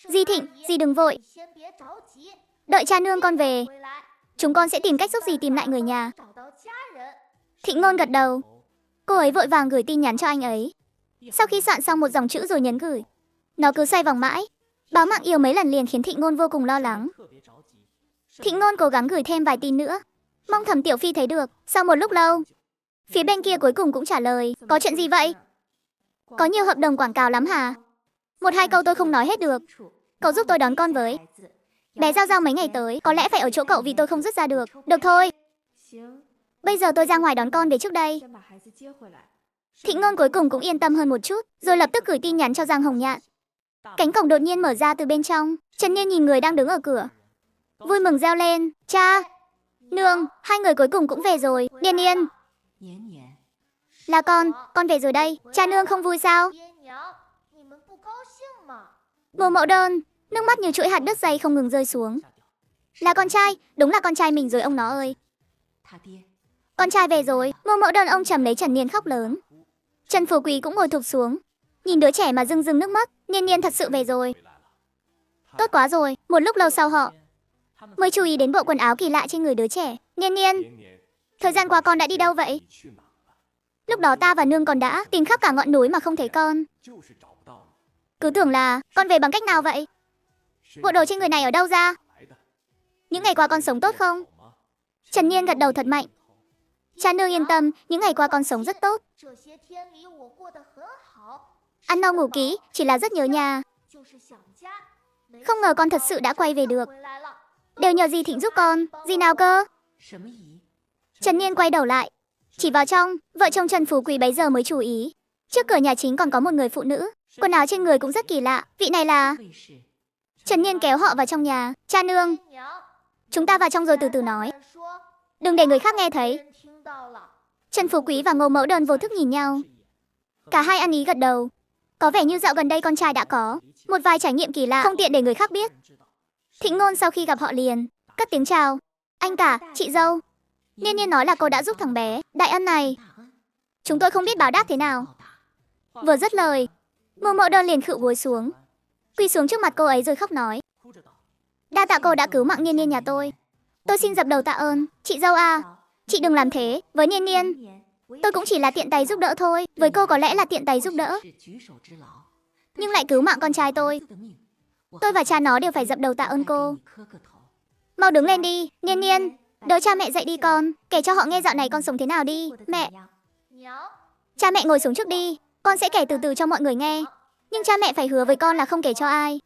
Di Thịnh, dì đừng vội. Đợi cha nương con về, chúng con sẽ tìm cách giúp dì tìm lại người nhà. Thịnh Ngôn gật đầu. Cô ấy vội vàng gửi tin nhắn cho anh ấy. Sau khi soạn xong một dòng chữ rồi nhấn gửi, nó cứ xoay vòng mãi. Báo mạng yêu mấy lần liền khiến Thịnh Ngôn vô cùng lo lắng. Thịnh Ngôn cố gắng gửi thêm vài tin nữa, mong Thẩm Tiểu Phi thấy được. Sau một lúc lâu, phía bên kia cuối cùng cũng trả lời. Có chuyện gì vậy? Có nhiều hợp đồng quảng cáo lắm hả? Một hai câu tôi không nói hết được. Cậu giúp tôi đón con với. Bé Giao Giao mấy ngày tới có lẽ phải ở chỗ cậu vì tôi không dứt ra được. Được thôi. Bây giờ tôi ra ngoài đón con về trước đây. Thịnh Ngôn cuối cùng cũng yên tâm hơn một chút, rồi lập tức gửi tin nhắn cho Giang Hồng Nhạn. Cánh cổng đột nhiên mở ra từ bên trong. Trần Nhiên nhìn người đang đứng ở cửa, vui mừng reo lên. Cha, nương, hai người cuối cùng cũng về rồi. Niên Niên, là con về rồi đây. Cha nương không vui sao? Ngô Mẫu Đơn, nước mắt như chuỗi hạt đất dày không ngừng rơi xuống. Là con trai, đúng là con trai mình rồi ông nó ơi. Con trai về rồi. Ngô Mẫu Đơn ông trầm lấy Trần Niên khóc lớn. Trần Phú Quý cũng ngồi thụp xuống, nhìn đứa trẻ mà rưng rưng nước mắt. Niên Niên thật sự về rồi. Tốt quá rồi. Một lúc lâu sau họ mới chú ý đến bộ quần áo kỳ lạ trên người đứa trẻ. Niên Niên, thời gian qua con đã đi đâu vậy? Lúc đó ta và nương còn đã tìm khắp cả ngọn núi mà không thấy con. Cứ tưởng là con về bằng cách nào vậy? Bộ đồ trên người này ở đâu ra? Những ngày qua con sống tốt không? Trần Niên gật đầu thật mạnh. Cha nương yên tâm, những ngày qua con sống rất tốt. Ăn no ngủ kỹ, chỉ là rất nhớ nhà. Không ngờ con thật sự đã quay về được. Đều nhờ dì Thịnh giúp con. Dì nào cơ? Trần Niên quay đầu lại, chỉ vào trong. Vợ chồng Trần Phú Quý bấy giờ mới chú ý. Trước cửa nhà chính còn có một người phụ nữ, quần áo trên người cũng rất kỳ lạ. Vị này là... Trần Niên kéo họ vào trong nhà. Cha nương, chúng ta vào trong rồi từ từ nói, đừng để người khác nghe thấy. Trần Phú Quý và Ngô Mẫu Đơn vô thức nhìn nhau. Cả hai ăn ý gật đầu. Có vẻ như dạo gần đây con trai đã có một vài trải nghiệm kỳ lạ, không tiện để người khác biết. Thịnh Ngôn sau khi gặp họ liền cất tiếng chào. Anh cả, chị dâu. Niên Niên nói là cô đã giúp thằng bé. Đại ân này chúng tôi không biết báo đáp thế nào. Vừa dứt lời, Ngô Mẫu Đơn liền khựu gối xuống, quỳ xuống trước mặt cô ấy rồi khóc nói. Đa tạ cô đã cứu mạng Niên Niên nhà tôi. Tôi xin dập đầu tạ ơn. Chị dâu à, chị đừng làm thế với Niên Niên. Tôi cũng chỉ là tiện tay giúp đỡ thôi. Với cô có lẽ là tiện tay giúp đỡ, nhưng lại cứu mạng con trai tôi. Tôi và cha nó đều phải dập đầu tạ ơn cô. Mau đứng lên đi, Niên Niên. Đỡ cha mẹ dậy đi con. Kể cho họ nghe dạo này con sống thế nào đi. Mẹ. Cha mẹ ngồi xuống trước đi. Con sẽ kể từ từ cho mọi người nghe. Nhưng cha mẹ phải hứa với con là không kể cho ai.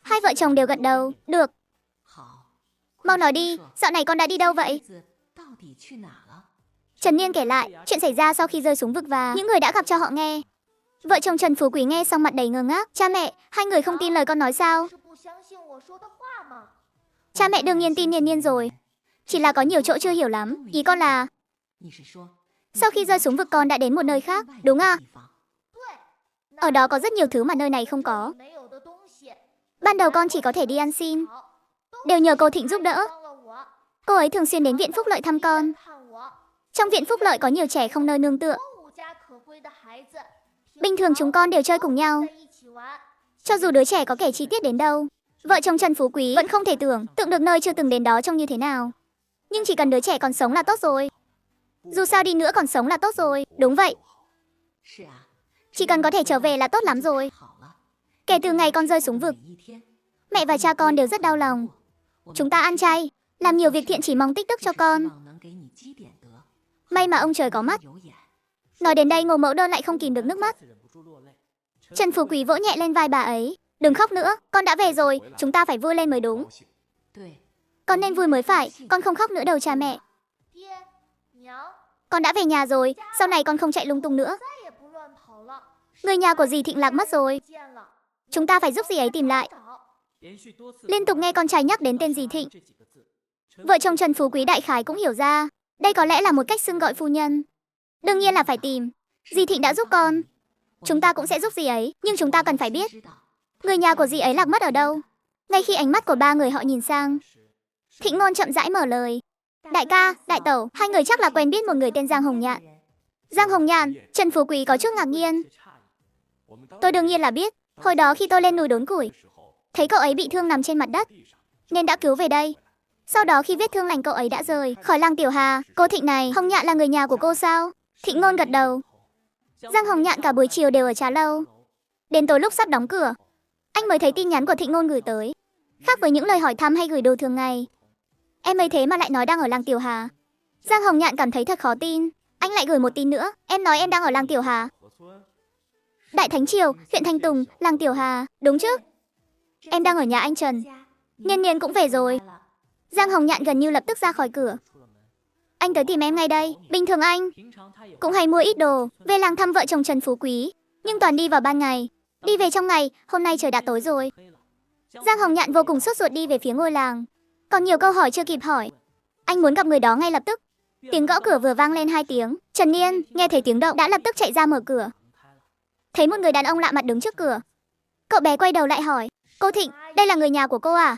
Hai vợ chồng đều gật đầu. Được. Mau nói đi, dạo này con đã đi đâu vậy? Trần Niên kể lại chuyện xảy ra sau khi rơi xuống vực và những người đã gặp cho họ nghe. Vợ chồng Trần Phú Quý nghe xong mặt đầy ngơ ngác. Cha mẹ, hai người không tin lời con nói sao? Cha mẹ đương nhiên tin Niên Niên rồi, chỉ là có nhiều chỗ chưa hiểu lắm. Ý con là sau khi rơi xuống vực con đã đến một nơi khác, đúng à? Ở đó có rất nhiều thứ mà nơi này không có. Ban đầu con chỉ có thể đi ăn xin, đều nhờ cô Thịnh giúp đỡ. Cô ấy thường xuyên đến viện phúc lợi thăm con. Trong viện phúc lợi có nhiều trẻ không nơi nương tựa. Bình thường chúng con đều chơi cùng nhau. Cho dù đứa trẻ có kể chi tiết đến đâu, vợ chồng Trần Phú Quý vẫn không thể tưởng tượng được nơi chưa từng đến đó trông như thế nào. Nhưng chỉ cần đứa trẻ còn sống là tốt rồi. Dù sao đi nữa còn sống là tốt rồi. Đúng vậy. Chỉ cần có thể trở về là tốt lắm rồi. Kể từ ngày con rơi xuống vực, mẹ và cha con đều rất đau lòng. Chúng ta ăn chay, làm nhiều việc thiện chỉ mong tích đức cho con. May mà ông trời có mắt. Nói đến đây Ngô Mẫu Đơn lại không kìm được nước mắt. Trần Phú Quý vỗ nhẹ lên vai bà ấy. Đừng khóc nữa, con đã về rồi, chúng ta phải vui lên mới đúng. Con nên vui mới phải, con không khóc nữa đâu cha mẹ. Con đã về nhà rồi, sau này con không chạy lung tung nữa. Người nhà của dì Thịnh lạc mất rồi. Chúng ta phải giúp dì ấy tìm lại. Liên tục nghe con trai nhắc đến tên dì Thịnh, vợ chồng Trần Phú Quý đại khái cũng hiểu ra đây có lẽ là một cách xưng gọi phu nhân. Đương nhiên là phải tìm. Dì Thịnh đã giúp con, chúng ta cũng sẽ giúp dì ấy. Nhưng chúng ta cần phải biết người nhà của dì ấy lạc mất ở đâu. Ngay khi ánh mắt của ba người họ nhìn sang, Thịnh Ngôn chậm rãi mở lời. Đại ca, đại tẩu, hai người chắc là quen biết một người tên Giang Hồng Nhạn. Giang Hồng Nhạn? Trần Phú Quý có chút ngạc nhiên. Tôi đương nhiên là biết. Hồi đó khi tôi lên núi đốn củi, thấy cậu ấy bị thương nằm trên mặt đất, nên đã cứu về đây. Sau đó khi vết thương lành cậu ấy đã rời khỏi làng Tiểu Hà. Cô Thịnh này, Hồng Nhạn là người nhà của cô sao? Thịnh Ngôn gật đầu. Giang Hồng Nhạn cả buổi chiều đều ở trà lâu. Đến tối lúc sắp đóng cửa, anh mới thấy tin nhắn của Thịnh Ngôn gửi tới. Khác với những lời hỏi thăm hay gửi đồ thường ngày. Em ấy thế mà lại nói đang ở làng Tiểu Hà. Giang Hồng Nhạn cảm thấy thật khó tin. Anh lại gửi một tin nữa. Em nói em đang ở làng Tiểu Hà. Đại Thánh Triều, huyện Thanh Tùng, làng Tiểu Hà. Đúng chứ? Em đang ở nhà anh Trần. Niên Niên cũng về rồi. Giang Hồng Nhạn gần như lập tức ra khỏi cửa. Anh tới tìm em ngay đây. Bình thường anh cũng hay mua ít đồ về làng thăm vợ chồng Trần Phú Quý, nhưng toàn đi vào ban ngày, đi về trong ngày. Hôm nay trời đã tối rồi. Giang Hồng Nhạn vô cùng sốt ruột đi về phía ngôi làng. Còn nhiều câu hỏi chưa kịp hỏi. Anh muốn gặp người đó ngay lập tức. Tiếng gõ cửa vừa vang lên 2 tiếng. Trần Niên nghe thấy tiếng động đã lập tức chạy ra mở cửa. Thấy một người đàn ông lạ mặt đứng trước cửa. Cậu bé quay đầu lại hỏi, cô Thịnh, đây là người nhà của cô à?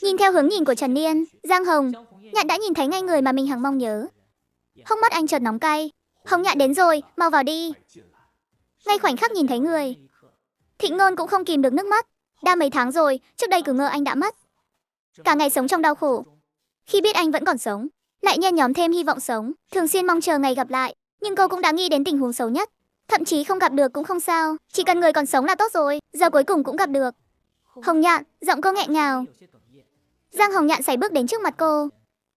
Nhìn theo hướng nhìn của Trần Niên, Giang Hồng Nhạn đã nhìn thấy ngay người mà mình hằng mong nhớ. Hốc mắt anh chợt nóng cay. Hồng Nhạn đến rồi, mau vào đi. Ngay khoảnh khắc nhìn thấy người, Thịnh Ngôn cũng không kìm được nước mắt. Đã mấy tháng rồi, trước đây cứ ngờ anh đã mất. Cả ngày sống trong đau khổ. Khi biết anh vẫn còn sống, lại nhen nhóm thêm hy vọng sống, thường xuyên mong chờ ngày gặp lại. Nhưng cô cũng đã nghĩ đến tình huống xấu nhất. Thậm chí không gặp được cũng không sao, chỉ cần người còn sống là tốt rồi. Giờ cuối cùng cũng gặp được. Hồng Nhạn, giọng cô nghẹn ngào. Giang Hồng Nhạn sải bước đến trước mặt cô.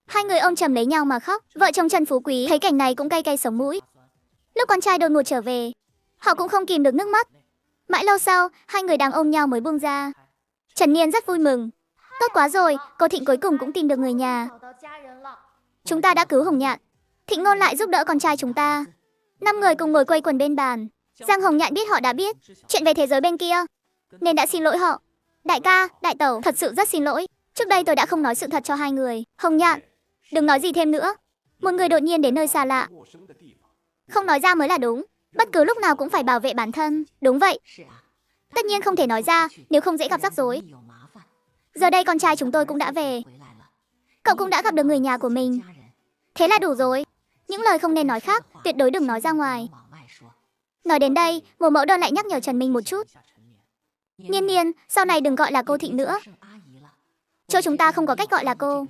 Hai người ôm chầm lấy nhau mà khóc. Vợ chồng Trần Phú Quý thấy cảnh này cũng cay cay sống mũi. Lúc con trai đột ngột trở về, họ cũng không kìm được nước mắt. Mãi lâu sau, hai người đang ôm nhau mới buông ra. Trần Niên rất vui mừng. Tốt quá rồi, cô Thịnh cuối cùng cũng tìm được người nhà. Chúng ta đã cứu Hồng Nhạn. Thịnh Ngôn lại giúp đỡ con trai chúng ta. 5 người cùng ngồi quây quần bên bàn. Giang Hồng Nhạn biết họ đã biết chuyện về thế giới bên kia, nên đã xin lỗi họ. Đại ca, đại tẩu, thật sự rất xin lỗi. Trước đây tôi đã không nói sự thật cho hai người. Hồng Nhạn, đừng nói gì thêm nữa. Một người đột nhiên đến nơi xa lạ, không nói ra mới là đúng. Bất cứ lúc nào cũng phải bảo vệ bản thân. Đúng vậy. Tất nhiên không thể nói ra, nếu không dễ gặp rắc rối. Giờ đây con trai chúng tôi cũng đã về. Cậu cũng đã gặp được người nhà của mình. Thế là đủ rồi. Những lời không nên nói khác, tuyệt đối đừng nói ra ngoài. Nói đến đây, Mộ Mẫu Đơn lại nhắc nhở Trần Minh một chút. Niên Niên, sau này đừng gọi là cô Thịnh nữa. Chỗ chúng ta không có cách gọi là cô.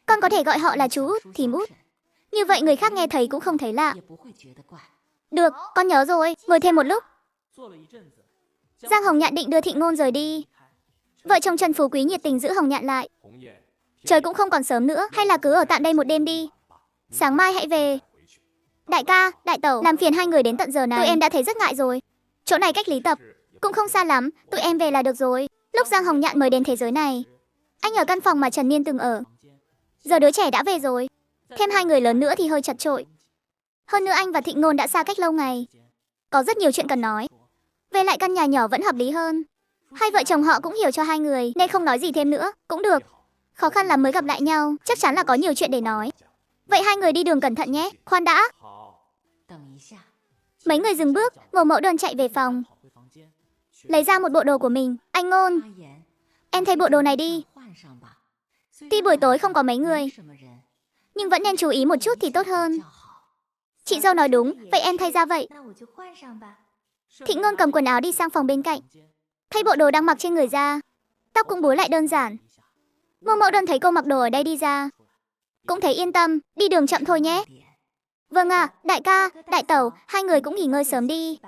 Con có thể gọi họ là chú Út, thím Út. Như vậy người khác nghe thấy cũng không thấy lạ. Được, con nhớ rồi, ngồi thêm một lúc. Giang Hồng Nhạn định đưa Thịnh Ngôn rời đi. Vợ chồng Trần Phú Quý nhiệt tình giữ Hồng Nhạn lại. Trời cũng không còn sớm nữa, hay là cứ ở tạm đây một đêm đi. Sáng mai hãy về. Đại ca, đại tẩu, làm phiền hai người đến tận giờ này. Tụi em đã thấy rất ngại rồi. Chỗ này cách Lý Tập cũng không xa lắm, tụi em về là được rồi. Lúc Giang Hồng Nhạn mới đến thế giới này, anh ở căn phòng mà Trần Niên từng ở. Giờ đứa trẻ đã về rồi, thêm hai người lớn nữa thì hơi chật chội. Hơn nữa anh và Thịnh Ngôn đã xa cách lâu ngày, có rất nhiều chuyện cần nói. Về lại căn nhà nhỏ vẫn hợp lý hơn. Hai vợ chồng họ cũng hiểu cho hai người nên không nói gì thêm nữa. Cũng được, khó khăn lắm mới gặp lại nhau, chắc chắn là có nhiều chuyện để nói. Vậy hai người đi đường cẩn thận nhé. Khoan đã. Mấy người dừng bước, Mộ Mẫu Đơn chạy về phòng, lấy ra một bộ đồ của mình. Anh Ngôn, em thay bộ đồ này đi. Tuy buổi tối không có mấy người, nhưng vẫn nên chú ý một chút thì tốt hơn. Chị dâu nói đúng, vậy em thay ra vậy. Thịnh Ngôn cầm quần áo đi sang phòng bên cạnh, thay bộ đồ đang mặc trên người ra. Tóc cũng búi lại đơn giản. Mộ Mẫu Đơn thấy cô mặc đồ ở đây đi ra, cũng thấy yên tâm. Đi đường chậm thôi nhé. Vâng ạ, đại ca, đại tẩu, hai người cũng nghỉ ngơi sớm đi.